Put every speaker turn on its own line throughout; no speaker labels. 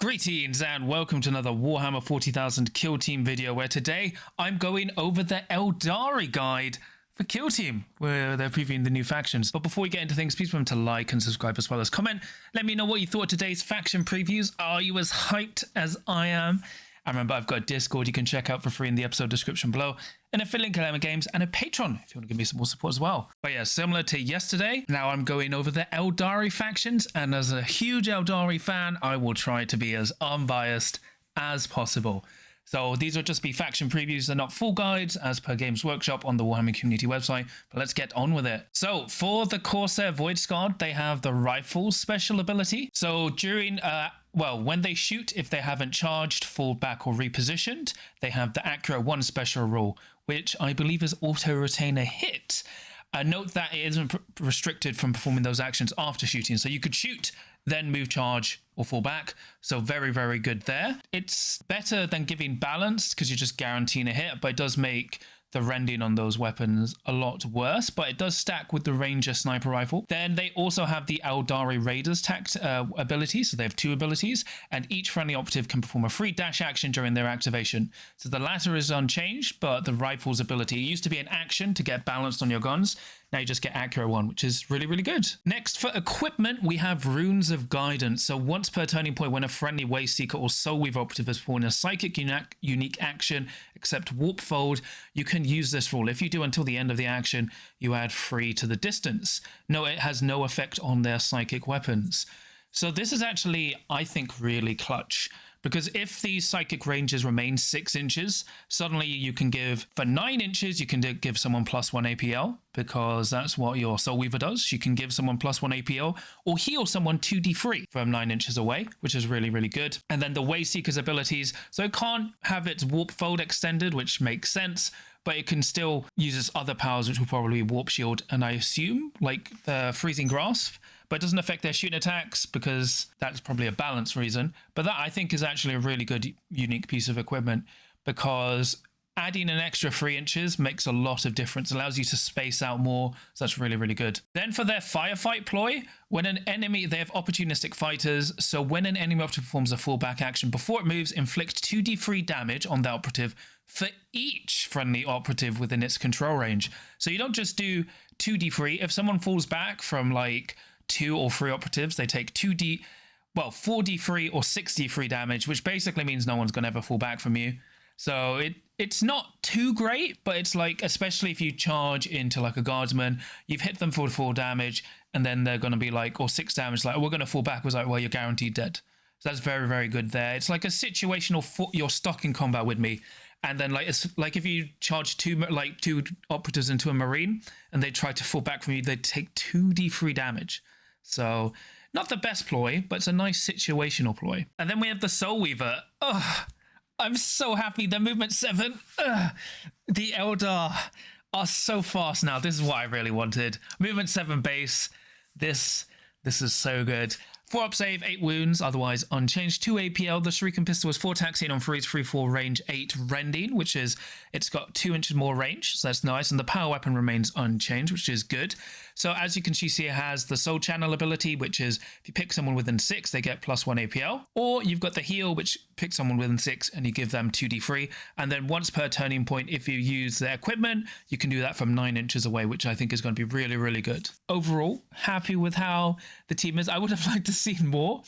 Greetings and welcome to another Warhammer 40,000 Kill Team video where today I'm going over the Aeldari guide for Kill Team where they're previewing the new factions. But before we get into things, please remember to like and subscribe as well as comment. Let me know what you thought of today's faction previews. Are you as hyped as I am? And remember, I've got a Discord you can check out for free in the episode description below, an affiliate link to Games, and a Patreon if you want to give me some more support as well. But yeah, similar to yesterday, now I'm going over the Aeldari factions, and as a huge Aeldari fan, I will try to be as unbiased as possible. So these will just be faction previews, they're not full guides as per Games Workshop on the Warhammer community website, but let's get on with it. So for the Corsair Voidscarred, they have the rifle special ability. So during, when they shoot, if they haven't charged, fall back or repositioned, they have the Accurate 1 special rule, which I believe is auto-retain a hit. Note that it isn't restricted from performing those actions after shooting. So you could shoot, then move charge or fall back. So very, very good there. It's better than giving balanced because you're just guaranteeing a hit, but it does make the rending on those weapons a lot worse, but it does stack with the Ranger sniper rifle. Then they also have the Aeldari Raiders tact ability, so they have two abilities, and each friendly operative can perform a free dash action during their activation. So the latter is unchanged, but the rifle's ability, it used to be an action to get balanced on your guns. Now you just get Accurate 1, which is really, really good. Next, for equipment, we have Runes of Guidance. So once per turning point, when a friendly Wayseeker or Soul Weaver operative is performing a psychic unique action, except Warp Fold, you can use this rule. If you do until the end of the action, you add 3 to the distance. No, it has no effect on their psychic weapons. So this is actually, I think, really clutch. Because if these psychic ranges remain 6 inches, suddenly you can give, for 9 inches, you can give someone +1 APL, because that's what your Soul Weaver does. You can give someone +1 APL, or heal someone 2d free from 9 inches away, which is really, really good. And then the Wayseeker's abilities, so it can't have its Warp Fold extended, which makes sense, but it can still use its other powers, which will probably be Warp Shield, and I assume, like the Freezing Grasp, but it doesn't affect their shooting attacks because that's probably a balance reason. But that I think is actually a really good, unique piece of equipment because adding an extra 3 inches makes a lot of difference, allows you to space out more. So that's really, really good. Then for their firefight ploy, when an enemy, they have opportunistic fighters. So when an enemy operative performs a fallback action, before it moves, inflict 2d3 damage on the operative for each friendly operative within its control range. So you don't just do 2d3. If someone falls back from like 2 or 3 operatives, they take 4d3 or 6d3 damage, which basically means no one's going to ever fall back from you. So it's not too great, but it's like, especially if you charge into like a guardsman, you've hit them for 4 damage, and then they're going to be like, or 6 damage, like, oh, we're going to fall back. Was like, well, you're guaranteed dead. So that's very, very good there. It's like a situational, you're stuck in combat with me. And then like, it's like if you charge 2 operatives into a Marine and they try to fall back from you, they take 2d3 damage. So not the best ploy, but it's a nice situational ploy. And then we have the Soul Weaver. Ugh, I'm so happy. The movement 7. Ugh, the Eldar are so fast now. This is what I really wanted. Movement 7 base. This is so good. 4 up save, 8 wounds, otherwise unchanged. 2 APL. The Shuriken pistol is 4 attacks, 8 on 3s, 3/4 range, 8 rending, which is, it's got 2 inches more range, so that's nice. And the power weapon remains unchanged, which is good. So as you can see, it has the Soul Channel ability, which is if you pick someone within 6, they get +1 APL. Or you've got the heal, which picks someone within 6 and you give them 2d3. And then once per turning point, if you use their equipment, you can do that from 9 inches away, which I think is going to be really, really good. Overall, happy with how the team is. I would have liked to see more.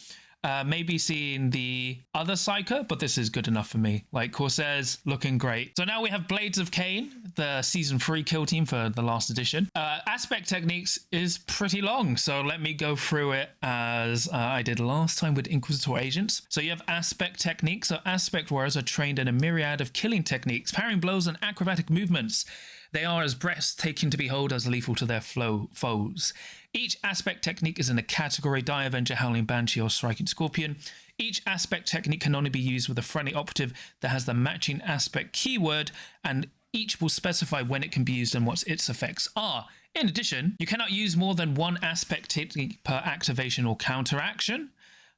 Maybe seeing the other Psyker, but this is good enough for me. Like, Corsair's looking great. So now we have Blades of Khaine, the Season 3 kill team for the last edition. Aspect Techniques is pretty long, so let me go through it as I did last time with Inquisitor Agents. So you have Aspect Techniques. So Aspect Warriors are trained in a myriad of killing techniques, parrying blows and acrobatic movements. They are as breathtaking to behold as lethal to their foes. Each aspect technique is in a category: Die Avenger, Howling Banshee, or Striking Scorpion. Each aspect technique can only be used with a friendly operative that has the matching aspect keyword, and each will specify when it can be used and what its effects are. In addition, you cannot use more than 1 aspect technique per activation or counteraction.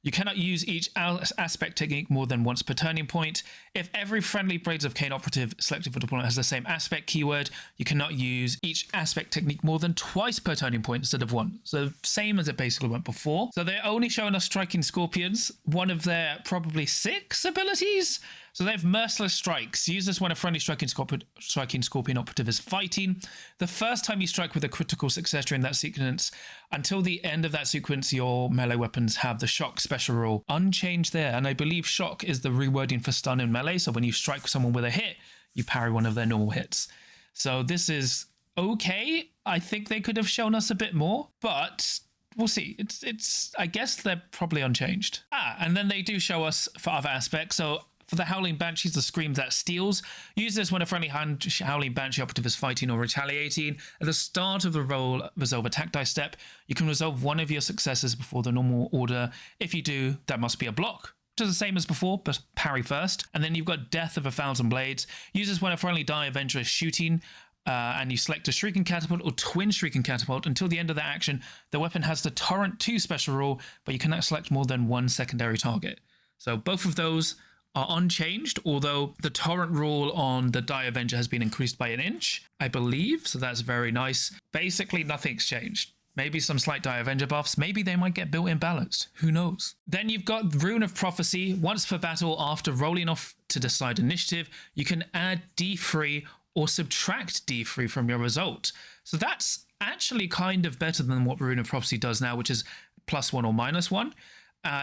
You cannot use each aspect technique more than once per turning point. If every friendly Blades of Khaine operative selected for deployment has the same aspect keyword, you cannot use each aspect technique more than twice per turning point instead of one. So same as it basically went before. So they're only showing us striking scorpions, one of their probably 6 abilities. So they have Merciless Strikes. Use this when a friendly striking scorpion operative is fighting. The first time you strike with a critical success during that sequence, until the end of that sequence, your melee weapons have the shock special rule. Unchanged there. And I believe shock is the rewording for stun in melee. So when you strike someone with a hit, you parry one of their normal hits. So this is okay. I think they could have shown us a bit more, but we'll see. It's I guess they're probably unchanged. And then they do show us for other aspects. So for the Howling Banshees, the Scream That Steals. Use this when a friendly Howling Banshee operative is fighting or retaliating. At the start of the roll, resolve attack dice step. You can resolve one of your successes before the normal order. If you do, that must be a block. Which is the same as before, but parry first. And then you've got Death of 1,000 Blades. Use this when a friendly Die Avenger is shooting. And you select a Shrieking Catapult or Twin Shrieking Catapult. Until the end of the action, the weapon has the Torrent 2 special rule, but you cannot select more than one secondary target. So both of those are unchanged, although the torrent rule on the Die Avenger has been increased by 1 inch, I believe, so that's very nice. Basically, nothing's changed. Maybe some slight Die Avenger buffs, maybe they might get built-in balanced, who knows. Then you've got Rune of Prophecy. Once per battle, after rolling off to decide initiative, you can add D3 or subtract D3 from your result. So that's actually kind of better than what Rune of Prophecy does now, which is +1 or -1.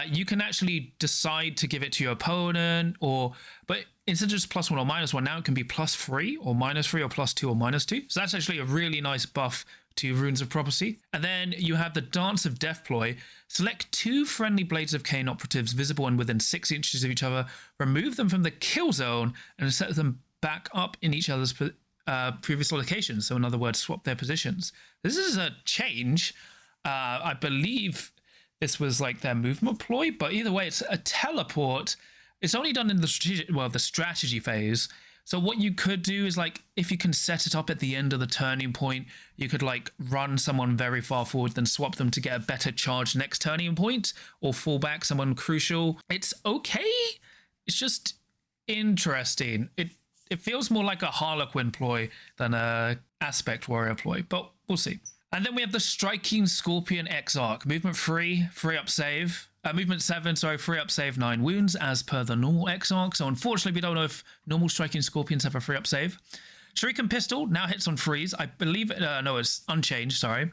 You can actually decide to give it to your opponent, but instead of just +1 or -1, now it can be +3 or -3 or +2 or -2. So that's actually a really nice buff to Runes of Prophecy. And then you have the Dance of Deathploy. Select 2 friendly Blades of Khaine operatives visible and within 6 inches of each other. Remove them from the kill zone and set them back up in each other's previous locations. So in other words, swap their positions. This is a change. I believe this was like their movement ploy, but either way, it's a teleport. It's only done in the strategy phase. So what you could do is, like, if you can set it up at the end of the turning point, you could like run someone very far forward, then swap them to get a better charge next turning point, or fall back someone crucial. It's okay. It's just interesting. It feels more like a Harlequin ploy than a Aspect Warrior ploy, but we'll see. And then we have the Striking Scorpion Exarch. Movement 3, free up save. Movement 7, sorry, free up save 9 wounds as per the normal Exarch. So unfortunately, we don't know if normal Striking Scorpions have a free up save. Shuriken Pistol now hits on freeze. I believe, no, it's unchanged, sorry.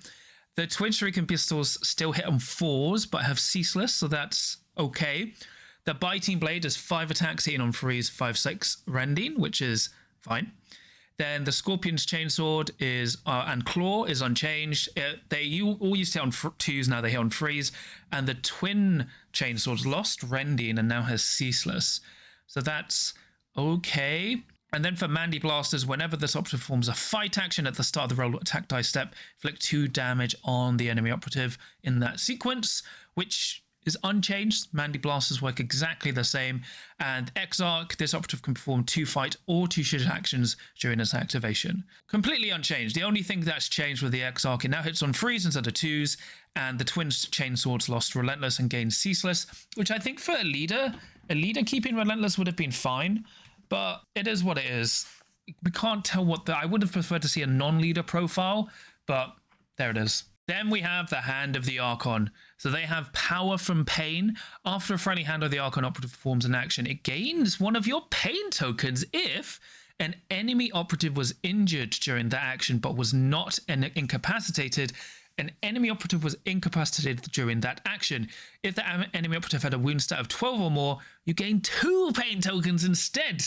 The Twin Shuriken Pistols still hit on 4s, but have Ceaseless, so that's okay. The Biting Blade is 5 attacks hitting on freeze, 5/6 rending, which is fine. Then the Scorpion's Chainsword is and Claw is unchanged. They all used to hit on 2s, now they hit on 3s. And the Twin Chainsword's lost rending and now has Ceaseless. So that's okay. And then for Mandy Blasters, whenever this operative performs a fight action at the start of the roll attack dice step, inflict 2 damage on the enemy operative in that sequence, which is unchanged. Mandy Blasters work exactly the same. And Exarch, this operative can perform 2 fight or 2 shield actions during its activation. Completely unchanged. The only thing that's changed with the Exarch, it now hits on 3s instead of 2s, and the Twin Chainswords lost Relentless and gained Ceaseless, which I think for a leader keeping Relentless would have been fine, but it is what it is. We can't tell what I would have preferred to see a non-leader profile, but there it is. Then we have the Hand of the Archon. So they have Power from Pain. After a friendly Hand of the Archon operative performs an action, it gains one of your pain tokens if an enemy operative was injured during that action but was not incapacitated. An enemy operative was incapacitated during that action. If the enemy operative had a wound stat of 12 or more, you gain 2 pain tokens instead.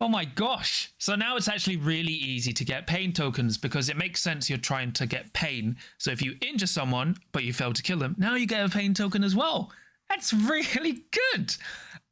Oh my gosh. So now it's actually really easy to get pain tokens because it makes sense you're trying to get pain. So if you injure someone, but you fail to kill them, now you get a pain token as well. That's really good.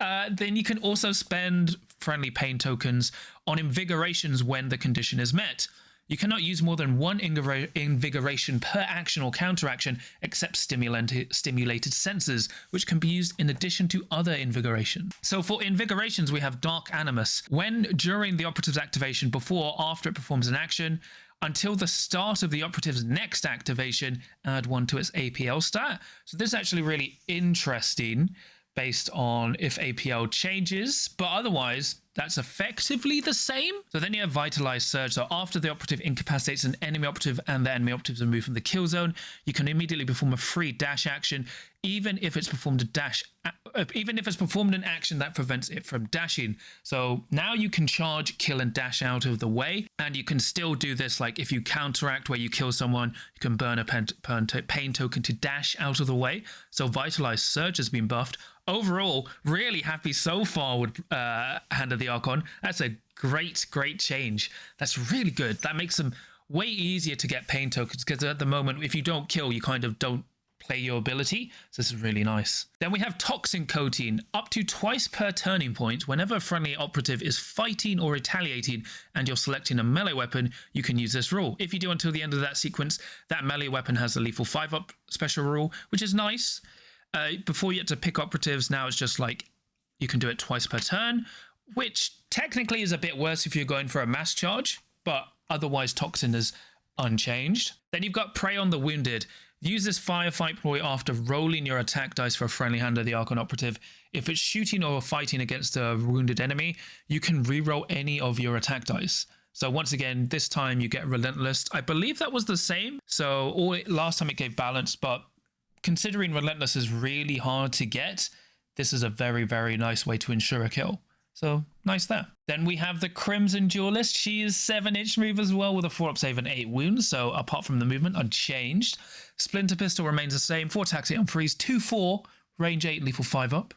Then you can also spend friendly pain tokens on invigorations when the condition is met. You cannot use more than 1 invigoration per action or counteraction except stimulated senses, which can be used in addition to other invigoration. So for invigorations, we have Dark Animus. When during the operative's activation, before or after it performs an action, Until the start of the operative's next activation, add 1 to its APL stat. So this is actually really interesting based on if APL changes, but otherwise that's effectively the same. So then you have Vitalized Surge. So after the operative incapacitates an enemy operative and the enemy operatives are moved from the kill zone, you can immediately perform a free dash action, even if it's performed an action that prevents it from dashing. So now you can charge, kill, and dash out of the way, and you can still do this. Like if you counteract where you kill someone, you can burn a pain token to dash out of the way. So Vitalized Surge has been buffed. Overall, really happy so far with Hand of the Archon. That's a great change. That's really good. That makes them way easier to get pain tokens, because at the moment, if you don't kill, you kind of don't play your ability. So this is really nice. Then we have Toxin Coating. Up to twice per turning point, whenever a friendly operative is fighting or retaliating and you're selecting a melee weapon, you can use this rule. If you do until the end of that sequence, that melee weapon has a lethal 5-up special rule, which is nice. Before you had to pick operatives, now it's just like you can do it twice per turn, which technically is a bit worse if you're going for a mass charge, but otherwise Toxin is unchanged. Then you've got Prey on the Wounded. Use this firefight ploy after rolling your attack dice for a friendly Hand of the Archon operative. If it's shooting or fighting against a wounded enemy, you can reroll any of your attack dice. So once again, this time you get Relentless. I believe that was the same. So last time it gave balance, but considering Relentless is really hard to get, this is a very nice way to ensure a kill. So nice there. Then we have the Crimson Duelist. She is 7-inch move as well with a 4-up save and 8 wounds. So apart from the movement, unchanged. Splinter Pistol remains the same. 4 attacks, 8 on freeze, 2-4, range 8, lethal 5-up.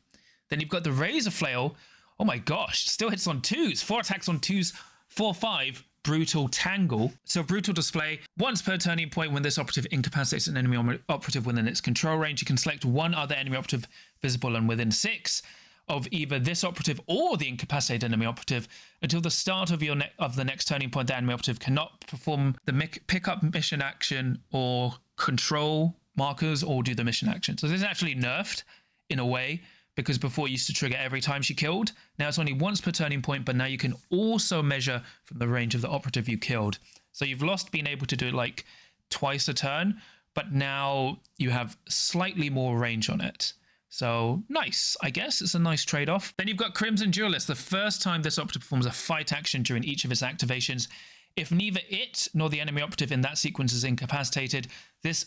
Then you've got the Razor Flail. Oh my gosh, still hits on 2s. 4 attacks on 2s, 4-5. Brutal Tangle. So Brutal Display. Once per turning point, when this operative incapacitates an enemy operative within its control range, you can select one other enemy operative visible and within 6 of either this operative or the incapacitated enemy operative. Until the start of the next turning point, the enemy operative cannot perform the pick-up mission action or control markers or do the mission action. So this is actually nerfed in a way, because before it used to trigger every time she killed. Now it's only once per turning point, but now you can also measure from the range of the operative you killed. So you've lost being able to do it like twice a turn, but now you have slightly more range on it. So nice, I guess. It's a nice trade-off. Then you've got Crimson Duelist. The first time this operative performs a fight action during each of its activations, if neither it nor the enemy operative in that sequence is incapacitated, this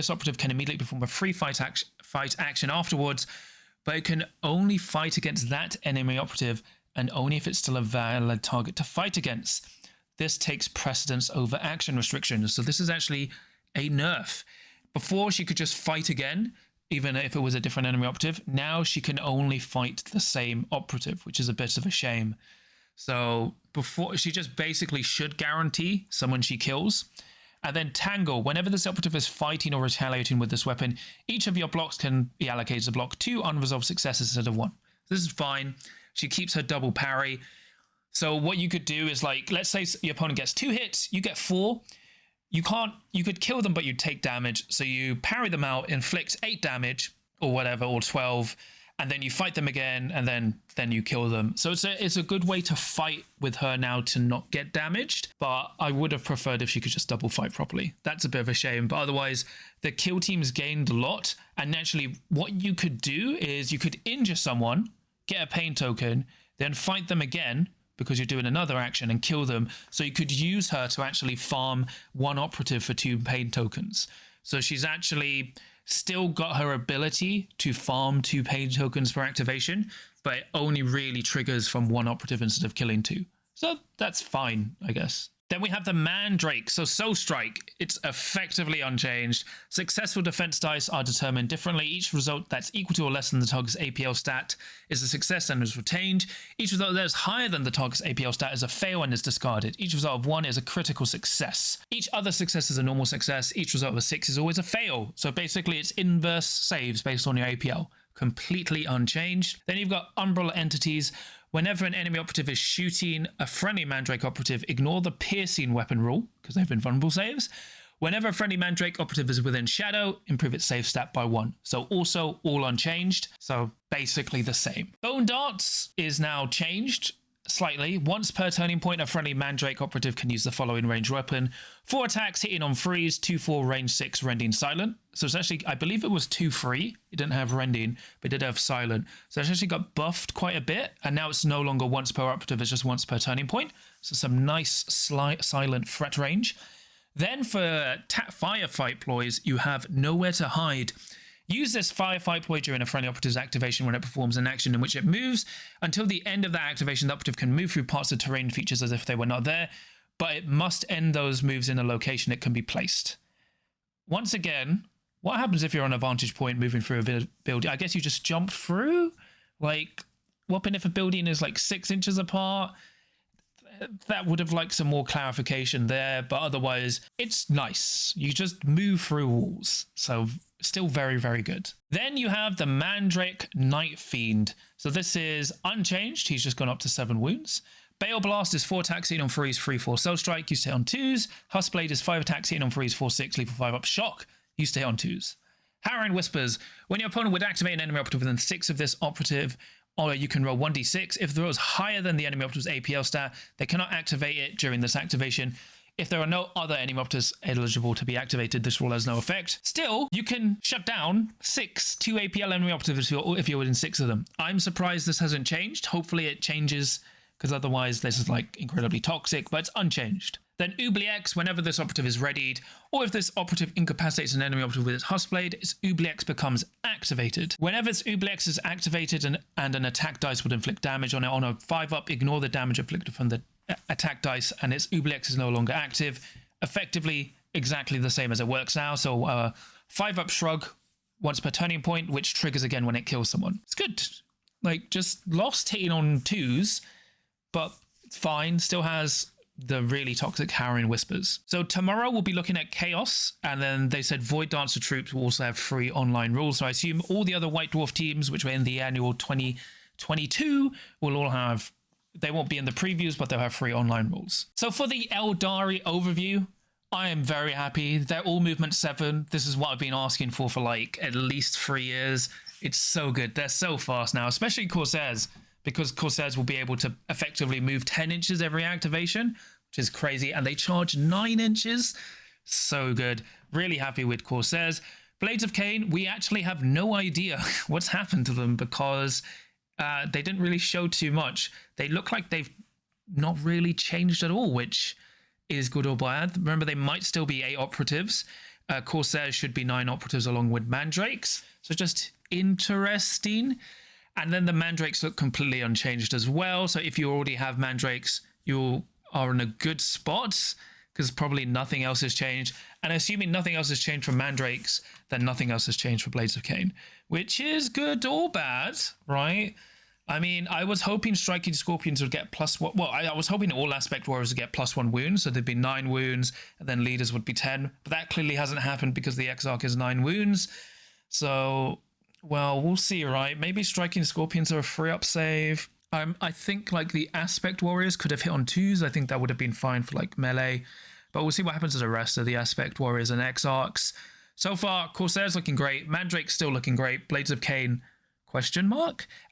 operative can immediately perform a free fight action afterwards, but it can only fight against that enemy operative and only if it's still a valid target to fight against. This takes precedence over action restrictions. So this is actually a nerf. Before, she could just fight again, even if it was a different enemy operative. Now she can only fight the same operative, which is a bit of a shame. So before, she just basically should guarantee someone she kills. And then Tangle. Whenever this operative is fighting or retaliating with this weapon, each of your blocks can be allocated to block 2 unresolved successes instead of 1. This is fine. She keeps her double parry. So what you could do is, like, let's say your opponent gets 2 hits, you get 4. You could kill them, but you take damage. So you parry them out, inflict 8 damage or whatever, or 12, and then you fight them again, and then you kill them. So it's a good way to fight with her now to not get damaged, but I would have preferred if she could just double fight properly. That's a bit of a shame, but otherwise the kill team's gained a lot. And naturally, what you could do is you could injure someone, get a pain token, then fight them again, because you're doing another action, and kill them. So you could use her to actually farm 1 operative for 2 pain tokens. So she's actually still got her ability to farm 2 pain tokens per activation, but it only really triggers from 1 operative instead of killing 2. So that's fine, I guess. Then we have the Mandrakes. So Soul Strike, it's effectively unchanged. Successful defense dice are determined differently. Each result that's equal to or less than the target's APL stat is a success and is retained. Each result that is higher than the target's APL stat is a fail and is discarded. Each result of 1 is a critical success. Each other success is a normal success. Each result of a 6 is always a fail. So basically it's inverse saves based on your APL. Completely unchanged. Then you've got Umbrella Entities. Whenever an enemy operative is shooting a friendly Mandrake operative, ignore the piercing weapon rule, because they've been vulnerable saves. Whenever a friendly Mandrake operative is within shadow, improve its save stat by 1. So also all unchanged, so basically the same. Bone Darts is now changed. slightly. Once per turning point, a friendly Mandrake operative can use the following ranged weapon. 4 attacks, hitting on freeze, 2/4, range 6, rending silent. So it's actually, I believe it was 2/3. It didn't have rending, but it did have silent. So it's actually got buffed quite a bit, and now it's no longer once per operative, it's just once per turning point. So some nice silent threat range. Then for Firefight ploys, you have Nowhere to Hide. Use this Firefight ploy during a friendly operative's activation when it performs an action in which it moves. Until the end of that activation, the operative can move through parts of terrain features as if they were not there, but it must end those moves in a location it can be placed. Once again, what happens if you're on a vantage point moving through a building? I guess you just jump through? Like, what if a building is like 6 inches apart? That would have liked some more clarification there, but otherwise it's nice. You just move through walls. So still very, very good. Then you have the Mandrake Night Fiend. So this is unchanged. He's just gone up to 7 wounds. Bale Blast is 4 attacks, hitting on freeze, 3/4 Soul Strike, used to hit on 2s. Huskblade is 5 attacks, hitting on freeze, 4/6, lethal 5 up Shock, used to hit on 2s. Harrowing Whispers. When your opponent would activate an enemy operative within 6 of this operative, or you can roll 1d6. If the roll is higher than the enemy operative's APL stat, they cannot activate it during this activation. If there are no other enemy operatives eligible to be activated, this rule has no effect. Still, you can shut down 2 APL enemy operatives if you're within 6 of them. I'm surprised this hasn't changed. Hopefully it changes, because otherwise this is like incredibly toxic, but it's unchanged. Then Oubliex, whenever this operative is readied, or if this operative incapacitates an enemy operative with its Huskblade, its Oubliex becomes activated. Whenever its Oubliex is activated and an attack dice would inflict damage on it on a 5-up, ignore the damage inflicted from the attack dice, and its Oubliex is no longer active. Effectively exactly the same as it works now. So 5-up shrug once per turning point, which triggers again when it kills someone. It's good. Like, just lost hitting on 2s, but it's fine. Still has the really toxic Harrowing Whispers. So tomorrow we'll be looking at Chaos, and then they said Void Dancer troops will also have free online rules. So I assume all the other White Dwarf teams, which were in the annual 2022, will all have, they won't be in the previews, but they'll have free online rules. So for the Aeldari overview, I am very happy. They're all movement 7. This is what I've been asking for like at least 3 years. It's so good. They're so fast now, especially Corsairs, because Corsairs will be able to effectively move 10 inches every activation, which is crazy. And they charge 9 inches. So good. Really happy with Corsairs. Blades of Khaine, we actually have no idea what's happened to them, because they didn't really show too much. They look like they've not really changed at all, which is good or bad. Remember, they might still be 8 operatives. Corsairs should be 9 operatives along with Mandrakes. So just interesting. And then the Mandrakes look completely unchanged as well. So if you already have Mandrakes, you are in a good spot, because probably nothing else has changed. And assuming nothing else has changed for Mandrakes, then nothing else has changed for Blades of Khaine, which is good or bad, right? I mean, I was hoping Striking Scorpions would get +1. Well, I was hoping all Aspect Warriors would get +1 wounds, so there'd be 9 wounds, and then Leaders would be 10. But that clearly hasn't happened, because the Exarch is 9 wounds. So, well, we'll see, right? Maybe Striking Scorpions are a 3-up save. I think like the Aspect Warriors could have hit on 2s. I think that would have been fine for like melee. But we'll see what happens to the rest of the Aspect Warriors and Exarchs. So far, Corsair's looking great. Mandrake's still looking great. Blades of Khaine, ?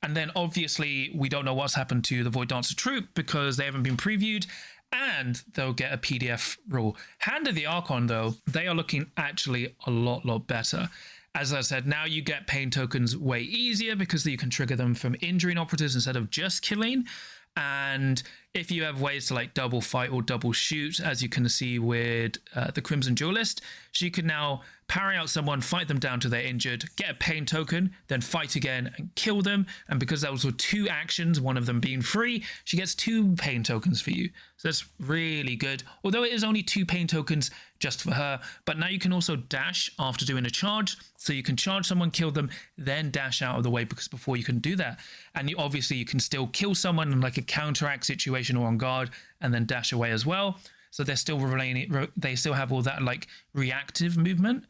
And then obviously we don't know what's happened to the Void Dancer troop, because they haven't been previewed, and they'll get a PDF rule. Hand of the Archon, though, they are looking actually a lot better. As I said, now you get pain tokens way easier, because you can trigger them from injuring operatives instead of just killing. And if you have ways to like double fight or double shoot, as you can see with the Crimson Duelist, she can now parry out someone, fight them down till they're injured, get a pain token, then fight again and kill them. And because those were 2 actions, one of them being free, she gets 2 pain tokens for you. So that's really good. Although it is only 2 pain tokens just for her, but now you can also dash after doing a charge. So you can charge someone, kill them, then dash out of the way, because before you couldn't do that. And obviously you can still kill someone in like a counteract situation or on guard, and then dash away as well. So they're still they still have all that like reactive movement.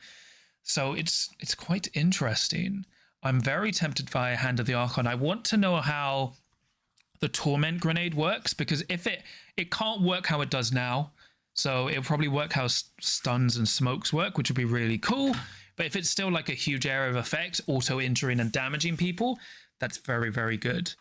So it's quite interesting. I'm very tempted by a Hand of the Archon. I want to know how the Torment Grenade works, because if it can't work how it does now, so it'll probably work how stuns and smokes work, which would be really cool. But if it's still like a huge area of effect, auto injuring and damaging people, that's very, very good.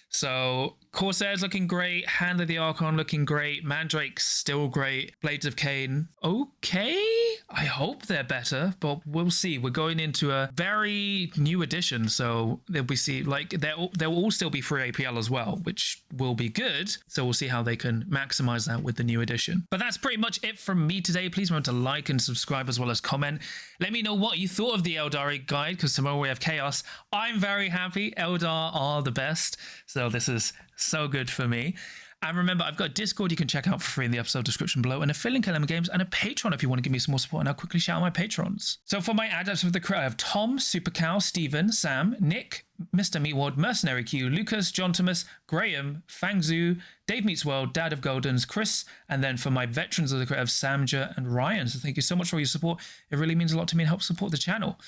So Corsair's looking great, Hand of the Archon looking great, Mandrakes still great, Blades of Khaine, okay? I hope they're better, but we'll see. We're going into a very new edition, so we see, like, they'll all still be free APL as well, which will be good. So we'll see how they can maximize that with the new edition. But that's pretty much it from me today. Please remember to like and subscribe as well as comment. Let me know what you thought of the Aeldari guide, because tomorrow we have Chaos. I'm very happy. Eldar are the best. So this is so good for me. And remember, I've got a Discord you can check out for free in the episode description below, and a Filling Element Games, and a Patreon if you want to give me some more support. And I'll quickly shout out my patrons. So for my adepts of the crew, I have Tom, Supercow, Stephen, Sam, Nick, Mr. Meatwad, Mercenary Q, Lucas, John Thomas, Graham, Fangzu, Dave Meets World, Dad of Goldens, Chris, and then for my veterans of the crew, I have Samja and Ryan. So thank you so much for your support. It really means a lot to me and helps support the channel.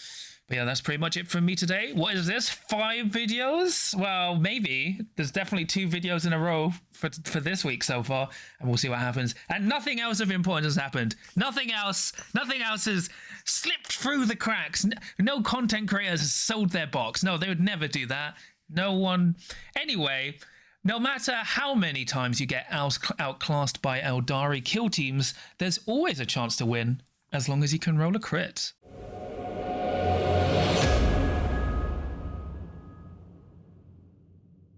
But yeah, that's pretty much it from me today. What is this? 5 videos? Well, maybe. There's definitely 2 videos in a row for this week so far, and we'll see what happens. And nothing else of importance has happened. Nothing else has slipped through the cracks. No content creators has sold their box. No, they would never do that. No one. Anyway, no matter how many times you get outclassed by Aeldari kill teams, there's always a chance to win, as long as you can roll a crit.